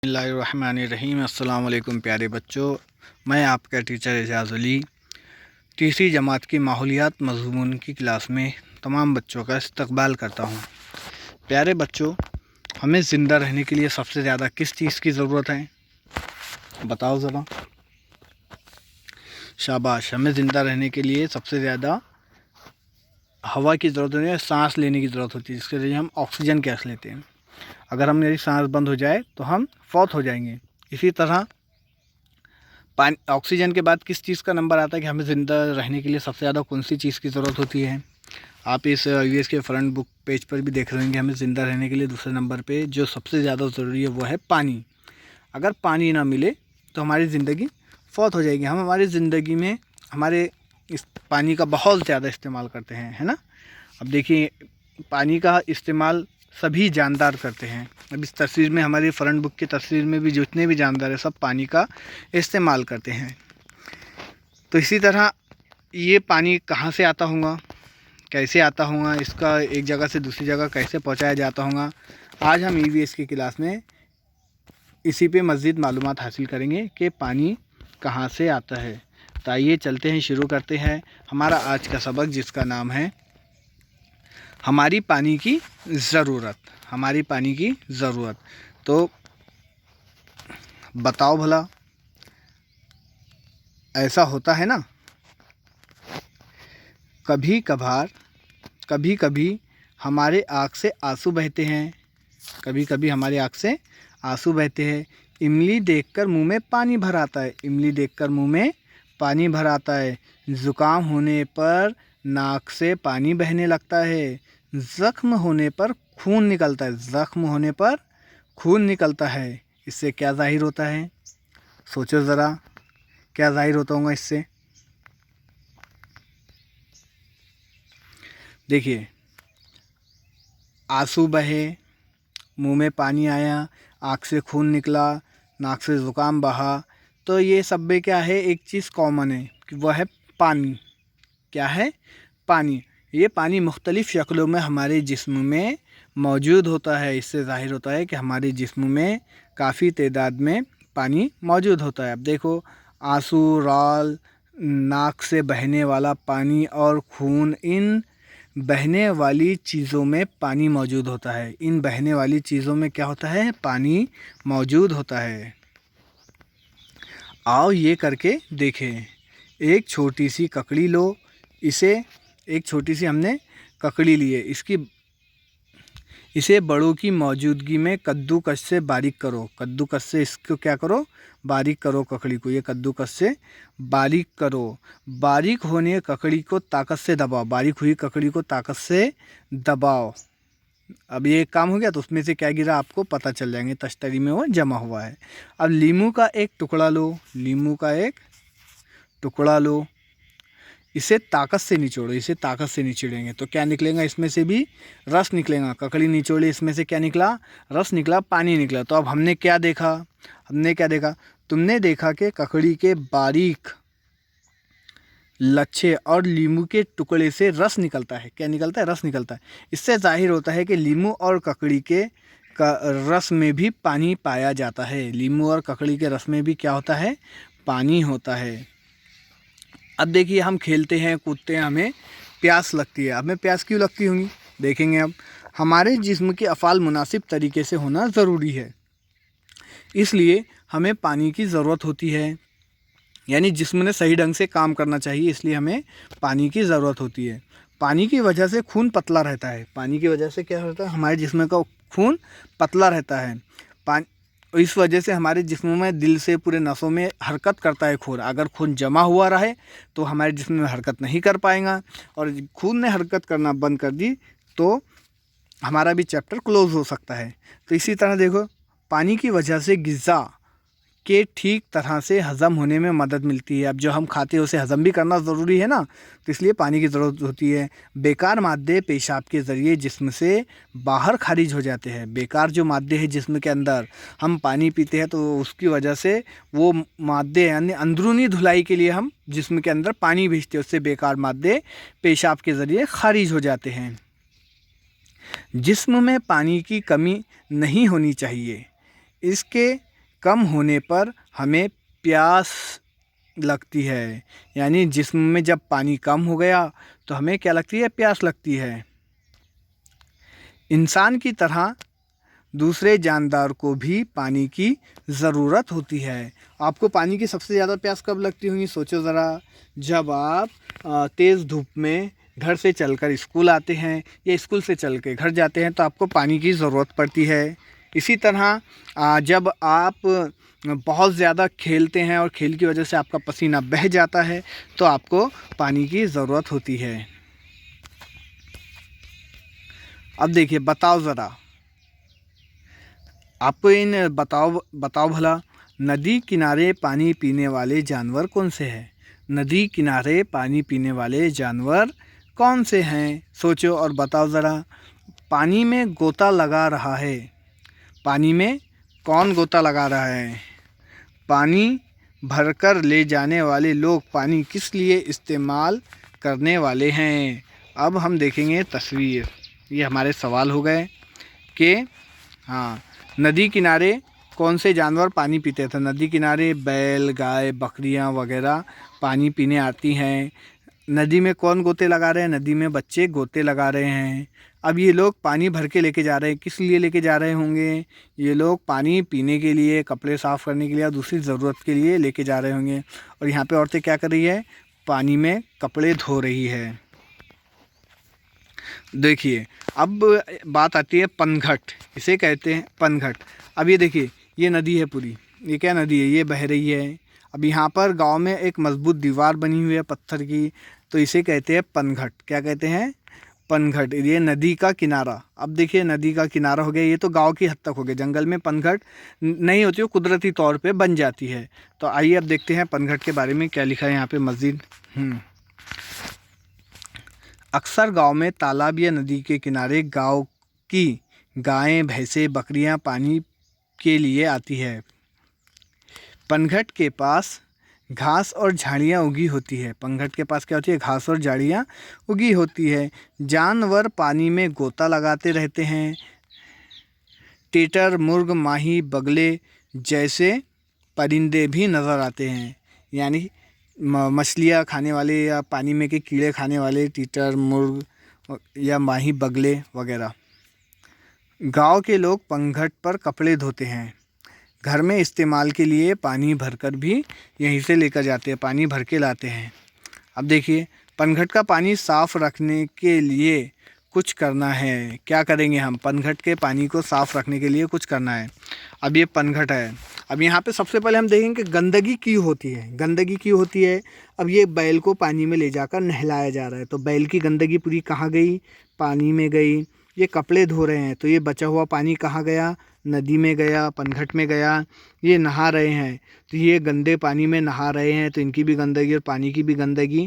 बिस्मिल्लाहिर्रहमानिर्रहीम। अस्सलाम वालेकुम प्यारे बच्चों, मैं आपका टीचर एजाज़ अली तीसरी जमात की माहौलियात मज़मून की क्लास में तमाम बच्चों का इस्तकबाल करता हूँ। प्यारे बच्चों, हमें ज़िंदा रहने के लिए सबसे ज़्यादा किस चीज़ की ज़रूरत है? बताओ ज़रा। शाबाश। हमें ज़िंदा रहने के लिए सबसे ज़्यादा हवा की ज़रूरत होती है, सांस लेने की ज़रूरत होती है, जिसके ज़रिए हम ऑक्सीजन गैस लेते हैं। अगर हम मेरी सांस बंद हो जाए तो हम फौत हो जाएंगे। इसी तरह पानी ऑक्सीजन के बाद किस चीज़ का नंबर आता है कि हमें ज़िंदा रहने के लिए सबसे ज़्यादा कौन सी चीज़ की ज़रूरत होती है? आप इस यूएस के फ्रंट बुक पेज पर भी देख रहे होंगे। हमें ज़िंदा रहने के लिए दूसरे नंबर पे जो सबसे ज़्यादा ज़रूरी है वो है पानी। अगर पानी ना मिले तो हमारी ज़िंदगी फौत हो जाएगी। हम हमारी ज़िंदगी में हमारे इस पानी का बहुत ज़्यादा इस्तेमाल करते हैं, है ना। अब देखिए, पानी का इस्तेमाल सभी जानदार करते हैं। अब इस तस्वीर में, हमारी फ्रंट बुक की तस्वीर में भी जितने भी जानदार हैं सब पानी का इस्तेमाल करते हैं। तो इसी तरह ये पानी कहाँ से आता होगा, कैसे आता होगा, इसका एक जगह से दूसरी जगह कैसे पहुंचाया जाता होगा, आज हम ईवीएस की क्लास में इसी पे मज़ीद मालूमात हासिल करेंगे कि पानी कहाँ से आता है। तो आइए चलते हैं, शुरू करते हैं हमारा आज का सबक, जिसका नाम है हमारी पानी की ज़रूरत। हमारी पानी की ज़रूरत। तो बताओ भला, ऐसा होता है ना, कभी कभी हमारे आँख से आंसू बहते हैं। कभी कभी हमारे आँख से आंसू बहते हैं। इमली देखकर मुंह में पानी भर आता है। इमली देखकर मुंह में पानी भर आता है। ज़ुकाम होने पर नाक से पानी बहने लगता है। ज़ख्म होने पर खून निकलता है। ज़ख्म होने पर खून निकलता है। इससे क्या ज़ाहिर होता है? सोचो ज़रा, क्या ज़ाहिर होता होगा इससे? देखिए, आंसू बहे, मुंह में पानी आया, आँख से खून निकला, नाक से ज़ुकाम बहा, तो ये सब में क्या है, एक चीज़ कॉमन है कि वह है पानी। क्या है? पानी। ये पानी मुख्तलिफ़ शक्लों में हमारे जिस्म में मौजूद होता है। इससे ज़ाहिर होता है कि हमारे जिस्म में काफ़ी तादाद में पानी मौजूद होता है। अब देखो, आंसू, राल, नाक से बहने वाला पानी और खून, इन बहने वाली चीज़ों में पानी मौजूद होता है। इन बहने वाली चीज़ों में क्या होता है? पानी मौजूद होता है। आओ ये करके देखें। एक छोटी सी ककड़ी लो। एक छोटी सी हमने ककड़ी ली है। इसे बड़ों की मौजूदगी में कद्दूकस से बारीक करो। कद्दूकस से इसको क्या करो? बारीक करो ककड़ी को। ये कद्दूकस से बारीक करो। बारीक होने ककड़ी को ताकत से दबाओ। बारीक हुई ककड़ी को ताकत से दबाओ। अब ये काम हो गया, तो उसमें से क्या गिरा आपको पता चल जाएंगे। तश्तरी में वो जमा हुआ है। अब लीमू का एक टुकड़ा लो। लीमू का एक टुकड़ा लो। इसे ताकत से निचोड़ो। इसे ताकत से निचोड़ेंगे तो क्या निकलेगा? इसमें से भी रस निकलेगा। ककड़ी निचोड़ी, इसमें से क्या निकला? रस निकला, पानी निकला। तो अब हमने क्या देखा? तुमने देखा कि ककड़ी के बारीक लच्छे और लीमू के टुकड़े से रस निकलता है। क्या निकलता है? रस निकलता है। इससे जाहिर होता है कि लीमू और ककड़ी के रस में भी पानी पाया जाता है। लीमू और ककड़ी के रस में भी क्या होता है? पानी होता है। अब देखिए, हम खेलते हैं, कूदते हैं, हमें प्यास लगती है। हमें प्यास क्यों लगती होगी? देखेंगे अब। हमारे जिस्म के अफ़ाल मुनासिब तरीके से होना ज़रूरी है, इसलिए हमें पानी की ज़रूरत होती है। यानी जिस्म ने सही ढंग से काम करना चाहिए, इसलिए हमें पानी की ज़रूरत होती है। पानी की वजह से खून पतला रहता है। पानी की वजह से क्या होता है? हमारे जिस्म का खून पतला रहता है। इस वजह से हमारे जिस्म में दिल से पूरे नसों में हरकत करता है खून। अगर खून जमा हुआ रहे तो हमारे जिस्म में हरकत नहीं कर पाएगा, और खून ने हरकत करना बंद कर दी तो हमारा भी चैप्टर क्लोज़ हो सकता है। तो इसी तरह देखो, पानी की वजह से ग़िज़ा के ठीक तरह से हज़म होने में मदद मिलती है। अब जो हम खाते हैं उसे हज़म भी करना ज़रूरी है ना, तो इसलिए पानी की ज़रूरत होती है। बेकार मादे पेशाब के ज़रिए जिस्म से बाहर खारिज हो जाते हैं। बेकार जो मादे हैं जिस्म के अंदर, हम पानी पीते हैं तो उसकी वजह से वो मादे, यानी अंदरूनी धुलाई के लिए हम जिस्म के अंदर पानी भेजते हैं, उससे बेकार मादे पेशाब के ज़रिए खारिज हो जाते हैं। जिस्म में पानी की कमी नहीं होनी चाहिए। इसके कम होने पर हमें प्यास लगती है। यानी जिस्म में जब पानी कम हो गया तो हमें क्या लगती है? प्यास लगती है। इंसान की तरह दूसरे जानदार को भी पानी की ज़रूरत होती है। आपको पानी की सबसे ज़्यादा प्यास कब लगती होगी? सोचो ज़रा, जब आप तेज़ धूप में घर से चलकर स्कूल आते हैं या स्कूल से चल के घर जाते हैं तो आपको पानी की ज़रूरत पड़ती है। इसी तरह जब आप बहुत ज़्यादा खेलते हैं और खेल की वजह से आपका पसीना बह जाता है तो आपको पानी की ज़रूरत होती है। अब देखिए, बताओ ज़रा, आपको इन बताओ भला, नदी किनारे पानी पीने वाले जानवर कौन से हैं? नदी किनारे पानी पीने वाले जानवर कौन से हैं? सोचो और बताओ ज़रा। पानी में गोता लगा रहा है। पानी में कौन गोता लगा रहा है? पानी भरकर ले जाने वाले लोग पानी किस लिए इस्तेमाल करने वाले हैं? अब हम देखेंगे तस्वीर। ये हमारे सवाल हो गए कि हाँ, नदी किनारे कौन से जानवर पानी पीते थे? नदी किनारे बैल, गाय, बकरियां वगैरह पानी पीने आती हैं। नदी में कौन गोते लगा रहे हैं? नदी में बच्चे गोते लगा रहे हैं। अब ये लोग पानी भर के लेके जा रहे हैं, किस लिए लेके जा रहे होंगे? ये लोग पानी पीने के लिए, कपड़े साफ़ करने के लिए और दूसरी ज़रूरत के लिए लेके जा रहे होंगे। और यहाँ पे औरतें क्या कर रही है? पानी में कपड़े धो रही है। देखिए, अब बात आती है पनघट। इसे कहते हैं पनघट। अब ये देखिए, ये नदी है पूरी। ये क्या नदी है? ये बह रही है। अब यहाँ पर गांव में एक मजबूत दीवार बनी हुई है पत्थर की, तो इसे कहते हैं पनघट। क्या कहते हैं? पनघट। ये नदी का किनारा। अब देखिए, नदी का किनारा हो गया। ये तो गांव की हद तक हो गया। जंगल में पनघट नहीं होती, वो कुदरती तौर पे बन जाती है। तो आइए अब देखते हैं पनघट के बारे में क्या लिखा है यहाँ पे। मस्जिद। अक्सर गांव में तालाब या नदी के किनारे गांव की गायें, भैंसें, बकरियां पानी के लिए आती है। पनघट के पास घास और झाड़ियाँ उगी होती है। पनघट के पास क्या होती है? घास और झाड़ियाँ उगी होती है। जानवर पानी में गोता लगाते रहते हैं। टीटर, मुर्ग, माही, बगले जैसे परिंदे भी नज़र आते हैं। यानी मछलियाँ खाने वाले या पानी में के कीड़े खाने वाले टीटर, मुर्ग या माही, बगले वगैरह। गांव के लोग पनघट पर कपड़े धोते हैं। घर में इस्तेमाल के लिए पानी भरकर भी यहीं से लेकर जाते हैं, पानी भर के लाते हैं। अब देखिए, पनघट का पानी साफ़ रखने के लिए कुछ करना है। क्या करेंगे हम? पनघट के पानी को साफ़ रखने के लिए कुछ करना है। अब ये पनघट है। अब यहाँ पे सबसे पहले हम देखेंगे कि गंदगी क्यों होती है। गंदगी क्यों होती है? अब ये बैल को पानी में ले जाकर नहलाया जा रहा है, तो बैल की गंदगी पूरी कहाँ गई? पानी में गई। ये कपड़े धो रहे हैं, तो ये बचा हुआ पानी कहाँ गया? नदी में गया, पनघट में गया। ये नहा रहे हैं, तो ये गंदे पानी में नहा रहे हैं, तो इनकी भी गंदगी और पानी की भी गंदगी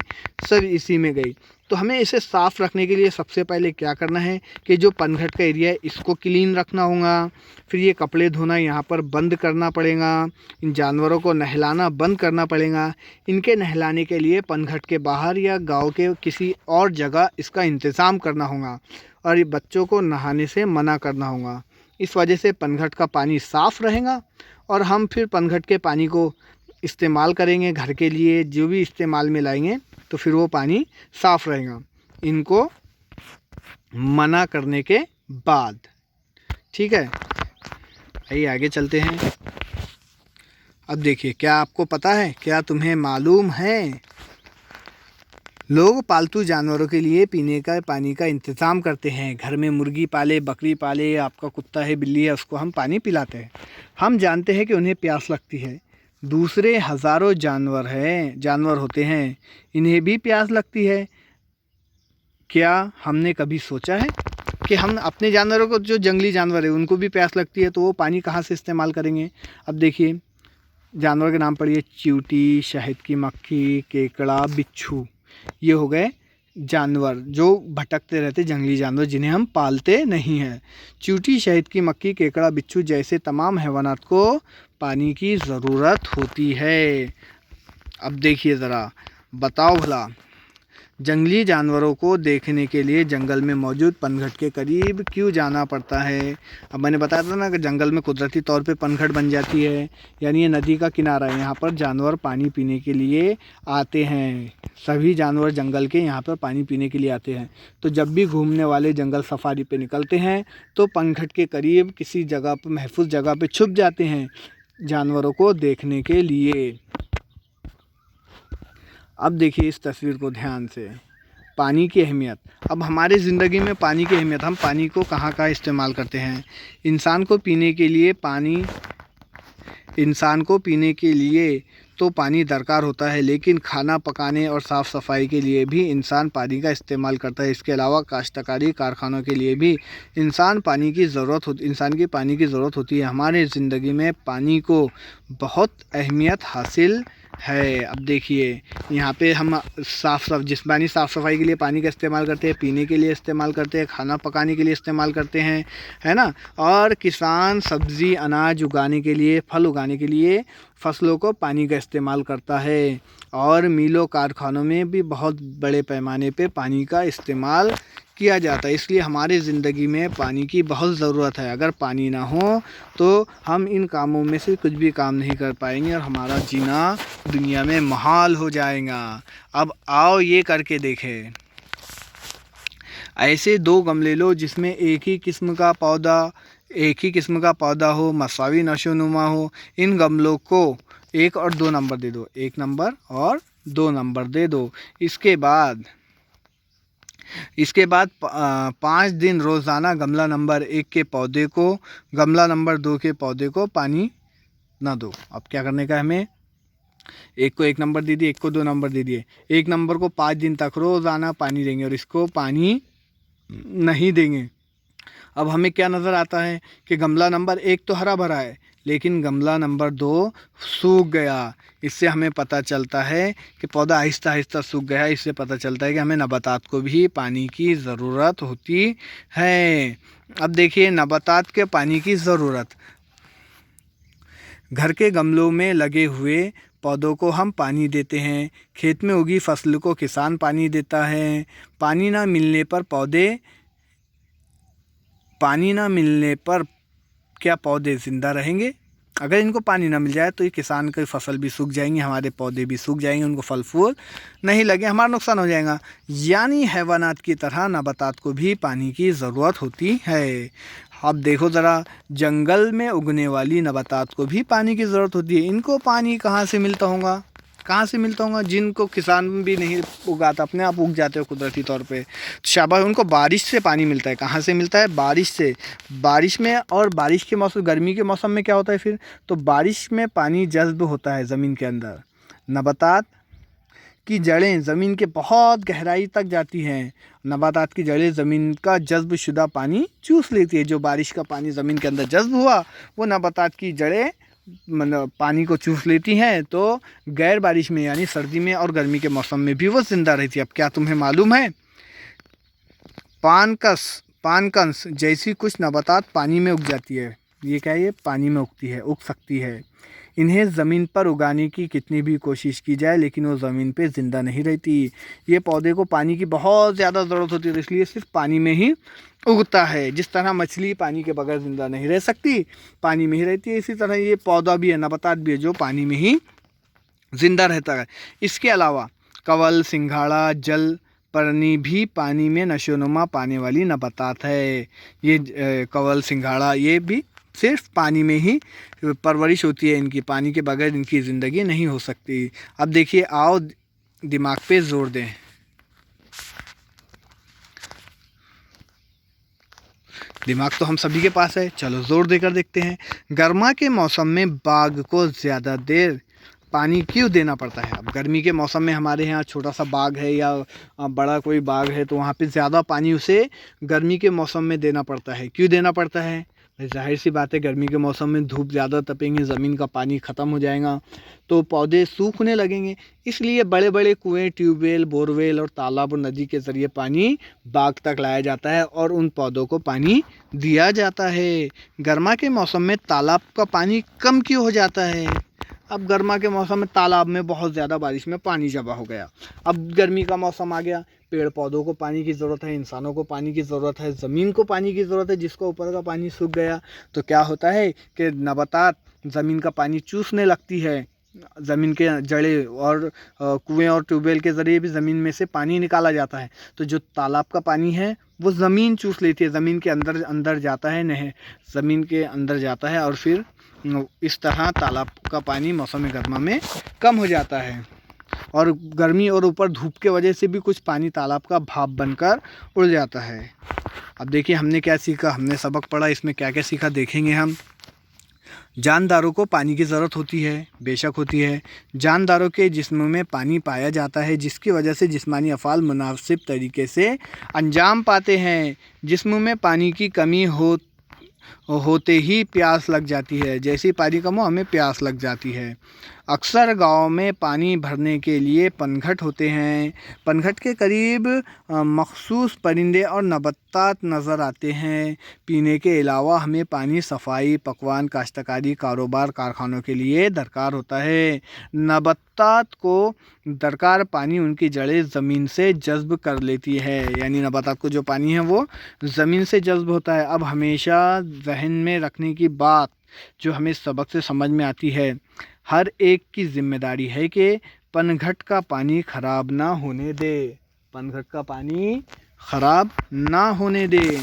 सब इसी में गई। तो हमें इसे साफ़ रखने के लिए सबसे पहले क्या करना है कि जो पनघट का एरिया है इसको क्लीन रखना होगा। फिर ये कपड़े धोना यहाँ पर बंद करना पड़ेगा। इन जानवरों को नहलाना बंद करना पड़ेगा। इनके नहलाने के लिए पनघट के बाहर या गाँव के किसी और जगह इसका इंतज़ाम करना होगा और ये बच्चों को नहाने से मना करना होगा। इस वजह से पनघट का पानी साफ़ रहेगा और हम फिर पनघट के पानी को इस्तेमाल करेंगे घर के लिए। जो भी इस्तेमाल में लाएंगे तो फिर वो पानी साफ़ रहेगा, इनको मना करने के बाद। ठीक है, आइए आगे चलते हैं। अब देखिए, क्या आपको पता है, क्या तुम्हें मालूम है, लोग पालतू जानवरों के लिए पीने का पानी का इंतज़ाम करते हैं। घर में मुर्गी पाले, बकरी पाले, आपका कुत्ता है, बिल्ली है, उसको हम पानी पिलाते हैं। हम जानते हैं कि उन्हें प्यास लगती है। दूसरे हज़ारों जानवर होते हैं, इन्हें भी प्यास लगती है। क्या हमने कभी सोचा है कि हम अपने जानवरों को, जो जंगली जानवर है, उनको भी प्यास लगती है, तो वो पानी कहाँ से इस्तेमाल करेंगे? अब देखिए, जानवर के नाम पढ़िए। चींटी, शहद की मक्खी, केकड़ा, बिच्छू। ये हो गए जानवर जो भटकते रहते, जंगली जानवर जिन्हें हम पालते नहीं हैं। चींटी, शहद की मक्खी, केकड़ा, बिच्छू जैसे तमाम हैवानात को पानी की ज़रूरत होती है। अब देखिए ज़रा, बताओ भला, जंगली जानवरों को देखने के लिए जंगल में मौजूद पनघट के करीब क्यों जाना पड़ता है? अब मैंने बताया था ना कि जंगल में कुदरती तौर पे पनघट बन जाती है, यानी ये नदी का किनारा है, यहाँ पर जानवर पानी पीने के लिए आते हैं। सभी जानवर जंगल के यहाँ पर पानी पीने के लिए आते हैं। तो जब भी घूमने वाले जंगल सफारी पे निकलते हैं तो पनघट के करीब किसी जगह पर, महफूज जगह पे छुप जाते हैं जानवरों को देखने के लिए। अब देखिए इस तस्वीर को ध्यान से, पानी की अहमियत। अब हमारे ज़िंदगी में पानी की अहमियत, हम पानी को कहाँ कहाँ इस्तेमाल करते हैं। इंसान को पीने के लिए तो पानी दरकार होता है, लेकिन खाना पकाने और साफ़ सफाई के लिए भी इंसान पानी का इस्तेमाल करता है। इसके अलावा काश्तकारी कारखानों के लिए भी इंसान की पानी की ज़रूरत होती है। हमारे ज़िंदगी में पानी को बहुत अहमियत हासिल है। अब देखिए यहाँ पे हम जिस्मानी साफ़ सफाई के लिए पानी का इस्तेमाल करते हैं, पीने के लिए इस्तेमाल करते हैं, खाना पकाने के लिए इस्तेमाल करते हैं, है ना। और किसान सब्ज़ी अनाज उगाने के लिए, फल उगाने के लिए फसलों को पानी का इस्तेमाल करता है। और मिलों कारखानों में भी बहुत बड़े पैमाने पे पानी का इस्तेमाल किया जाता है। इसलिए हमारी ज़िंदगी में पानी की बहुत ज़रूरत है। अगर पानी ना हो तो हम इन कामों में से कुछ भी काम नहीं कर पाएंगे और हमारा जीना दुनिया में मुहाल हो जाएगा। अब आओ ये करके देखें। ऐसे 2 गमले लो जिसमें एक ही किस्म का पौधा हो, मसावी नशोनुमा हो। इन गमलों को 1 और 2 नंबर दे दो, 1 नंबर और 2 नंबर दे दो। इसके बाद 5 दिन रोज़ाना गमला नंबर 1 के पौधे को, गमला नंबर 2 के पौधे को पानी ना दो। अब क्या करने का है हमें, एक को 1 नंबर दे दिए, एक को 2 नंबर दे दिए। 1 नंबर को 5 दिन तक रोज़ाना पानी देंगे और इसको पानी नहीं देंगे। अब हमें क्या नज़र आता है कि गमला नंबर 1 तो हरा भरा है, लेकिन गमला नंबर 2 सूख गया। इससे हमें पता चलता है कि पौधा आहिस्ता आहिस्ता सूख गया है। इससे पता चलता है कि हमें नबातात को भी पानी की ज़रूरत होती है। अब देखिए नबातात के पानी की ज़रूरत। घर के गमलों में लगे हुए पौधों को हम पानी देते हैं। खेत में उगी फसल को किसान पानी देता है। पानी ना मिलने पर क्या पौधे ज़िंदा रहेंगे? अगर इनको पानी ना मिल जाए तो ये किसान की फसल भी सूख जाएंगी, हमारे पौधे भी सूख जाएंगे, उनको फल फूल नहीं लगे, हमारा नुकसान हो जाएगा। यानी हैवानात की तरह नबातात को भी पानी की ज़रूरत होती है। अब देखो ज़रा, जंगल में उगने वाली नबातात को भी पानी की ज़रूरत होती है। इनको पानी कहाँ से मिलता होगा? जिनको किसान भी नहीं उगाता, अपने आप उग जाते हो कुदरती तौर पे। शाबाश, उनको बारिश से पानी मिलता है। कहाँ से मिलता है? बारिश से। बारिश में, और बारिश के मौसम, गर्मी के मौसम में क्या होता है फिर? तो बारिश में पानी जज्ब होता है ज़मीन के अंदर। नबातात की जड़ें ज़मीन के बहुत गहराई तक जाती हैं। नबातात की जड़ें ज़मीन का जज्ब शुदा पानी चूस लेती है। जो बारिश का पानी ज़मीन के अंदर जज्ब हुआ, वो नबातात की जड़ें पानी को चूस लेती हैं। तो गैर बारिश में, यानी सर्दी में और गर्मी के मौसम में भी वो जिंदा रहती है। अब क्या तुम्हें मालूम है, पानकंस जैसी कुछ नबातात पानी में उग जाती है। ये क्या है? ये पानी में उग सकती है। इन्हें ज़मीन पर उगाने की कितनी भी कोशिश की जाए, लेकिन वो ज़मीन पे ज़िंदा नहीं रहती। ये पौधे को पानी की बहुत ज़्यादा ज़रूरत होती है, इसलिए सिर्फ पानी में ही उगता है। जिस तरह मछली पानी के बगैर ज़िंदा नहीं रह सकती, पानी में ही रहती है, इसी तरह ये पौधा भी है, नबातात भी है, जो पानी में ही ज़िंदा रहता है। इसके अलावा कवल, सिंघाड़ा, जल परनी भी पानी में नशोनुमा पाने वाली नबातात है। ये कवल, सिंघाड़ा, ये भी सिर्फ पानी में ही परवरिश होती है इनकी, पानी के बगैर इनकी ज़िंदगी नहीं हो सकती। अब देखिए, आओ दिमाग पे जोर दें। दिमाग तो हम सभी के पास है, चलो जोर देकर देखते हैं। गर्मा के मौसम में बाग को ज़्यादा देर पानी क्यों देना पड़ता है? अब गर्मी के मौसम में हमारे यहाँ छोटा सा बाग है या बड़ा कोई बाग है, तो वहाँ पे ज़्यादा पानी उसे गर्मी के मौसम में देना पड़ता है। क्यों देना पड़ता है? जाहिर सी बात है, गर्मी के मौसम में धूप ज़्यादा तपेंगे, ज़मीन का पानी ख़त्म हो जाएगा, तो पौधे सूखने लगेंगे। इसलिए बड़े बड़े कुएं, ट्यूबवेल, बोरवेल और तालाब और नदी के ज़रिए पानी बाग तक लाया जाता है और उन पौधों को पानी दिया जाता है। गर्मा के मौसम में तालाब का पानी कम क्यों हो जाता है? अब गर्मा के मौसम में तालाब में बहुत ज़्यादा बारिश में पानी जमा हो गया। अब गर्मी का मौसम आ गया, पेड़ पौधों को पानी की ज़रूरत है, इंसानों को पानी की ज़रूरत है, ज़मीन को पानी की ज़रूरत है, जिसको ऊपर का पानी सूख गया तो क्या होता है कि नबातात ज़मीन का पानी चूसने लगती है। ज़मीन के जड़ें और कुएँ और ट्यूबवेल के ज़रिए भी ज़मीन में से पानी निकाला जाता है। तो जो तालाब का पानी है वो ज़मीन चूस लेती है, ज़मीन के अंदर अंदर जाता है, नहीं ज़मीन के अंदर जाता है और फिर इस तरह तालाब का पानी मौसम गर्मा में कम हो जाता है। और गर्मी और ऊपर धूप के वजह से भी कुछ पानी तालाब का भाप बनकर उड़ जाता है। अब देखिए हमने क्या सीखा, हमने सबक पढ़ा, इसमें क्या क्या सीखा देखेंगे हम। जानदारों को पानी की ज़रूरत होती है, बेशक होती है। जानदारों के जिस्म में पानी पाया जाता है, जिसकी वजह से जिस्मानी अफ़ाल मुनासिब तरीके से अंजाम पाते हैं। जिस्म में पानी की कमी होते ही प्यास लग जाती है। जैसे ही पानी कम हो हमें प्यास लग जाती है। अक्सर गांव में पानी भरने के लिए पनघट होते हैं। पनघट के करीब मखसूस परिंदे और नबातात नज़र आते हैं। पीने के अलावा हमें पानी सफाई, पकवान, काश्तकारी, कारोबार, कारखानों के लिए दरकार होता है। नबातात को दरकार पानी उनकी जड़ें ज़मीन से जज़्ब कर लेती है, यानी नबातात को जो पानी है वो ज़मीन से जज़्ब होता है। अब हमेशा जहन में रखने की बात जो हमें सबक से समझ में आती है, हर एक की जिम्मेदारी है कि पनघट का पानी ख़राब ना होने दे, पनघट का पानी ख़राब ना होने दे।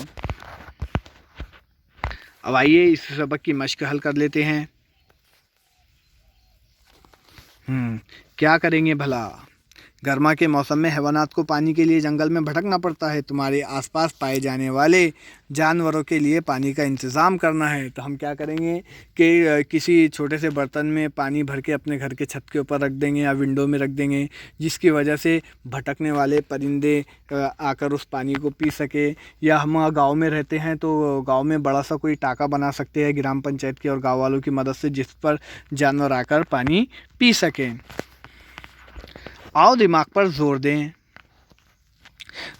अब आइए इस सबक की मश्क हल कर लेते हैं। क्या करेंगे भला? गर्मा के मौसम में हैवानात को पानी के लिए जंगल में भटकना पड़ता है। तुम्हारे आसपास पाए जाने वाले जानवरों के लिए पानी का इंतज़ाम करना है। तो हम क्या करेंगे कि किसी छोटे से बर्तन में पानी भर के अपने घर के छत के ऊपर रख देंगे या विंडो में रख देंगे, जिसकी वजह से भटकने वाले परिंदे आकर उस पानी को पी सके। या हम गाँव में रहते हैं तो गाँव में बड़ा सा कोई टाका बना सकते हैं ग्राम पंचायत की और गाँव वालों की मदद से, जिस पर जानवर आकर पानी पी सकें। आओ दिमाग पर जोर दें।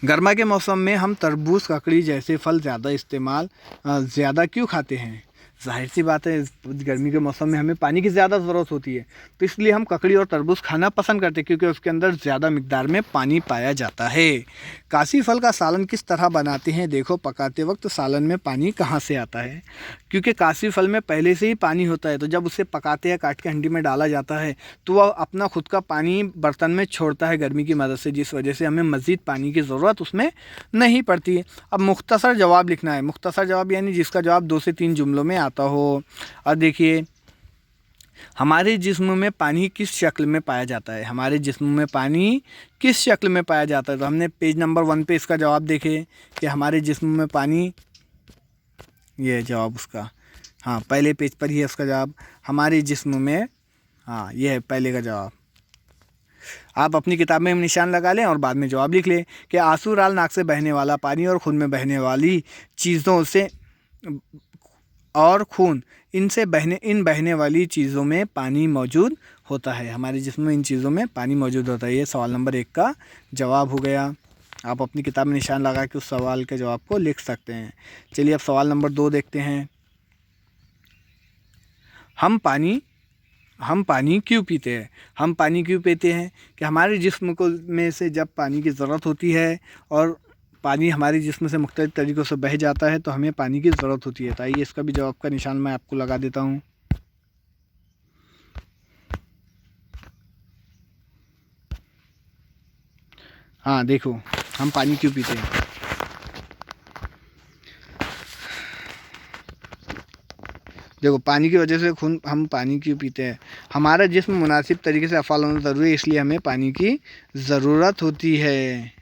गर्मा के मौसम में हम तरबूज, ककड़ी जैसे फल ज़्यादा क्यों खाते हैं? जाहिर सी बात है, गर्मी के मौसम में हमें पानी की ज़्यादा ज़रूरत होती है, तो इसलिए हम ककड़ी और तरबूज खाना पसंद करते हैं, क्योंकि उसके अंदर ज़्यादा मिकदार में पानी पाया जाता है। कासी फल का सालन किस तरह बनाते हैं? देखो, पकाते वक्त सालन में पानी कहाँ से आता है? क्योंकि कासी फल में पहले से ही पानी होता है, तो जब उसे पकाते हैं, काट के हंडी में डाला जाता है, तो वह अपना खुद का पानी बर्तन में छोड़ता है गर्मी की मदद से, जिस वजह से हमें मज़ीद पानी की ज़रूरत उसमें नहीं पड़ती। अब मुख्तसर जवाब लिखना है। मुख्तसर जवाब यानी जिसका जवाब 2 से 3 जुमलों में आता हो। और देखिए, हमारे जिस्म में पानी किस शक्ल में पाया जाता है? हमारे जिस्म में पानी किस शक्ल में पाया जाता है? तो हमने पेज नंबर 1 पे इसका जवाब देखे कि हमारे जिस्म में पानी, ये जवाब उसका, हाँ पहले पेज पर ही है उसका जवाब, हमारे जिस्म में, हाँ ये है पहले का जवाब। आप अपनी किताब में निशान लगा लें और बाद में जवाब लिख लें कि आंसू राल नाक से बहने वाला पानी और खून में बहने वाली चीज़ों से और खून इन बहने वाली चीज़ों में पानी मौजूद होता है। हमारे जिस्म में इन चीज़ों में पानी मौजूद होता है। ये सवाल नंबर 1 का जवाब हो गया। आप अपनी किताब में निशान लगा के उस सवाल के जवाब को लिख सकते हैं। चलिए अब सवाल नंबर 2 देखते हैं। हम पानी क्यों पीते हैं? हम पानी क्यों पीते हैं कि हमारे जिस्म को में से जब पानी की ज़रूरत होती है और पानी हमारे जिस्म से मुख्तलिफ तरीक़ों से बह जाता है, तो हमें पानी की ज़रूरत होती है। तो आइए इसका भी जवाब का निशान मैं आपको लगा देता हूँ। हाँ देखो, हम पानी क्यों पीते हैं। देखो, पानी की वजह से हम पानी क्यों पीते हैं? हमारा जिस्म मुनासिब तरीके से अफ़ाल होना ज़रूरी है, इसलिए हमें पानी की ज़रूरत होती है।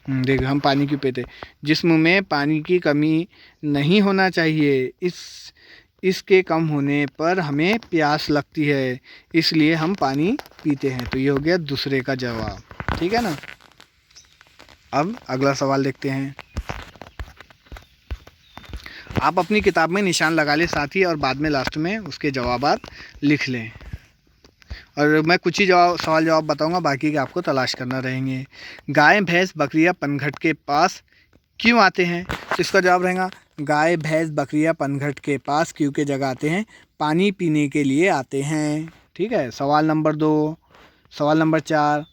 देखो, हम पानी क्यों पीते हैं? जिस्म में पानी की कमी नहीं होना चाहिए, इसके कम होने पर हमें प्यास लगती है, इसलिए हम पानी पीते हैं। तो ये हो गया दूसरे का जवाब, ठीक है ना। अब अगला सवाल देखते हैं। आप अपनी किताब में निशान लगा लें साथ ही, और बाद में लास्ट में उसके जवाबात लिख लें। और मैं कुछ ही सवाल जवाब बताऊंगा, बाकी के आपको तलाश करना रहेंगे। गाय, भैंस, बकरियां पनघट के पास क्यों आते हैं? तो इसका जवाब रहेगा, गाय भैंस बकरियां पनघट के पास क्यों के जगह आते हैं? पानी पीने के लिए आते हैं। ठीक है। सवाल नंबर 2। सवाल नंबर 4,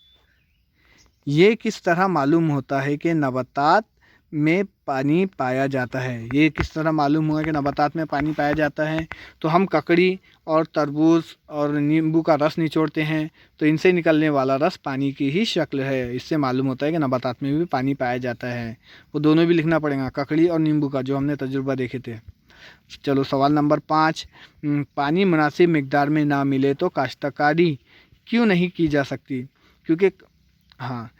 ये किस तरह मालूम होता है कि नबातात में पानी पाया जाता है? ये किस तरह मालूम हुआ कि नबातात में पानी पाया जाता है? तो हम ककड़ी और तरबूज और नींबू का रस निचोड़ते हैं, तो इनसे निकलने वाला रस पानी की ही शक्ल है। इससे मालूम होता है कि नबातात में भी पानी पाया जाता है। वो दोनों भी लिखना पड़ेगा, ककड़ी और नींबू का, जो हमने तजुर्बा देखे थे। चलो सवाल नंबर 5, पानी मुनासिब मिकदार में ना मिले तो काश्तकारी क्यों नहीं की जा सकती? क्योंकि हाँ,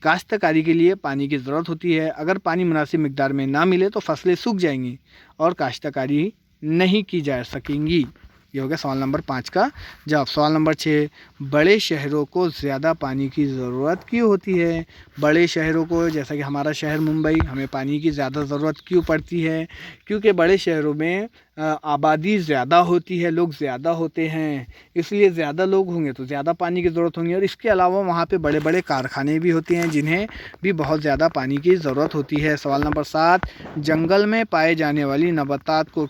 काश्तकारी के लिए पानी की ज़रूरत होती है। अगर पानी मुनासिब मिकदार में ना मिले तो फसलें सूख जाएंगी और काश्तकारी नहीं की जा सकेंगी। ये हो गया सवाल नंबर 5 का जवाब। सवाल नंबर 6, बड़े शहरों को ज़्यादा पानी की ज़रूरत क्यों होती है? बड़े शहरों को, जैसा कि हमारा शहर मुंबई, हमें पानी की ज़्यादा ज़रूरत क्यों पड़ती है? क्योंकि बड़े शहरों में आबादी ज़्यादा होती है, लोग ज़्यादा होते हैं, इसलिए ज़्यादा लोग होंगे तो ज़्यादा पानी की ज़रूरत होगी। और इसके अलावा वहाँ पे बड़े बड़े कारखाने भी होते हैं जिन्हें भी बहुत ज़्यादा पानी की ज़रूरत होती है। सवाल नंबर 7, जंगल में पाए जाने वाली नबातात को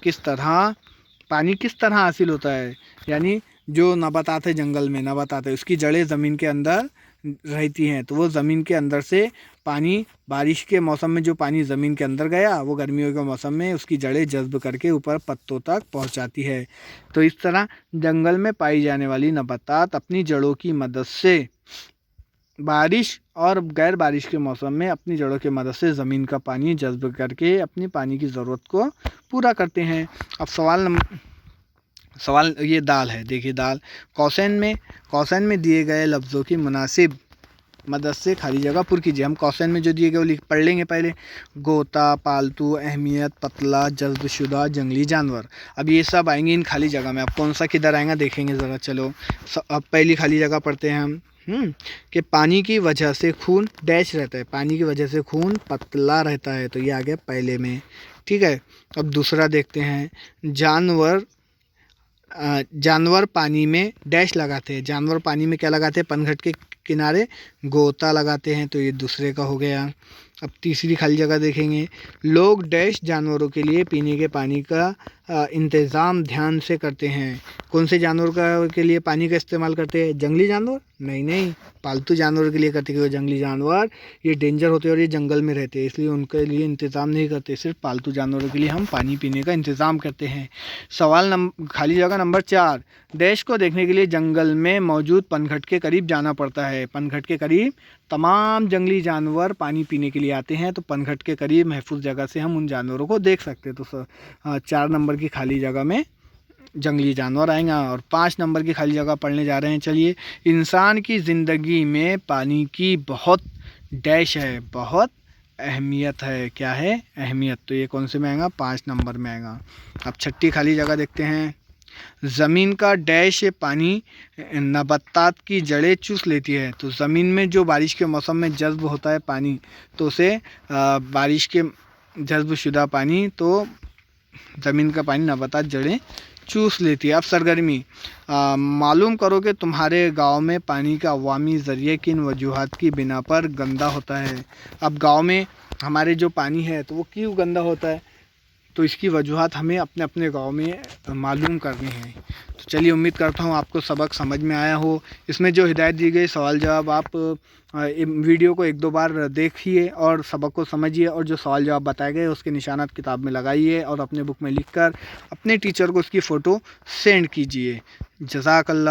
पानी किस तरह हासिल होता है? यानी जो नबातात है, जंगल में नबातात है, उसकी जड़ें ज़मीन के अंदर रहती हैं, तो वो ज़मीन के अंदर से पानी, बारिश के मौसम में जो पानी ज़मीन के अंदर गया, वो गर्मियों के मौसम में उसकी जड़ें जज्ब करके ऊपर पत्तों तक पहुंचाती है। तो इस तरह जंगल में पाई जाने वाली नबातात अपनी जड़ों की मदद से बारिश और गैर बारिश के मौसम में अपनी जड़ों की मदद से ज़मीन का पानी जज्ब करके अपनी पानी की ज़रूरत को पूरा करते हैं। अब सवाल ये दाल है, देखिए दाल, कौसैन में दिए गए लफ्ज़ों की मुनासिब मदद से खाली जगह पुर कीजिए। हम कौसैन में जो दिए गए वो पढ़ लेंगे पहले। गोता, पालतू, अहमियत, पतला, जज्बशुदा, जंगली जानवर। अब ये सब आएंगे इन खाली जगह में। अब कौन सा किधर आएगा देखेंगे ज़रा। चलो अब पहली खाली जगह पढ़ते हैं हम कि पानी की वजह से खून डैश रहता है। पानी की वजह से खून पतला रहता है, तो ये आ गया पहले में। ठीक है। अब दूसरा देखते हैं, जानवर पानी में डैश लगाते हैं। जानवर पानी में क्या लगाते हैं? पनघट के किनारे गोता लगाते हैं, तो ये दूसरे का हो गया। अब तीसरी खाली जगह देखेंगे, लोग डैश जानवरों के लिए पीने के पानी का इंतज़ाम ध्यान से करते हैं। कौन से जानवर के लिए पानी का इस्तेमाल करते हैं? जंगली जानवर? नहीं, पालतू जानवरों के लिए करते हैं, क्योंकि जंगली जानवर ये डेंजर होते हैं और ये जंगल में रहते हैं, इसलिए उनके लिए इंतज़ाम नहीं करते। सिर्फ पालतू जानवरों के लिए हम पानी पीने का इंतज़ाम करते हैं। खाली जगह नंबर 4, डैश को देखने के लिए जंगल में मौजूद पनघट के करीब जाना पड़ता है। पनघट के करीब तमाम जंगली जानवर पानी पीने के लिए आते हैं, तो पनघट के करीब महफूज जगह से हम उन जानवरों को देख सकते हैं। तो 4 नंबर की खाली जगह में जंगली जानवर आएंगे। और 5 नंबर की खाली जगह पढ़ने जा रहे हैं। चलिए, इंसान की ज़िंदगी में पानी की बहुत डैश है, बहुत अहमियत है। क्या है? अहमियत। तो ये कौन से में आएगा? 5 नंबर में आएगा। अब 6ठी खाली जगह देखते हैं, ज़मीन का डैश पानी नबातात की जड़ें चूस लेती है। तो ज़मीन में जो बारिश के मौसम में जज्ब होता है पानी, तो उसे बारिश के जज्बशुदा पानी, तो ज़मीन का पानी नबातात जड़ें चूस लेती है। अब सरगर्मी, मालूम करो कि तुम्हारे गांव में पानी का अवामी ज़रिए किन वजूहात की बिना पर गंदा होता है। अब गांव में हमारे जो पानी है तो वो क्यों गंदा होता है, तो इसकी वजूहात हमें अपने अपने गांव में मालूम करनी है। तो चलिए, उम्मीद करता हूँ आपको सबक समझ में आया हो। इसमें जो हिदायत दी गई सवाल जवाब, आप वीडियो को 1-2 बार देखिए और सबक को समझिए, और जो सवाल जवाब बताए गए उसके निशानात किताब में लगाइए और अपने बुक में लिखकर अपने टीचर को उसकी फ़ोटो सेंड कीजिए। जज़ाकल्लाह।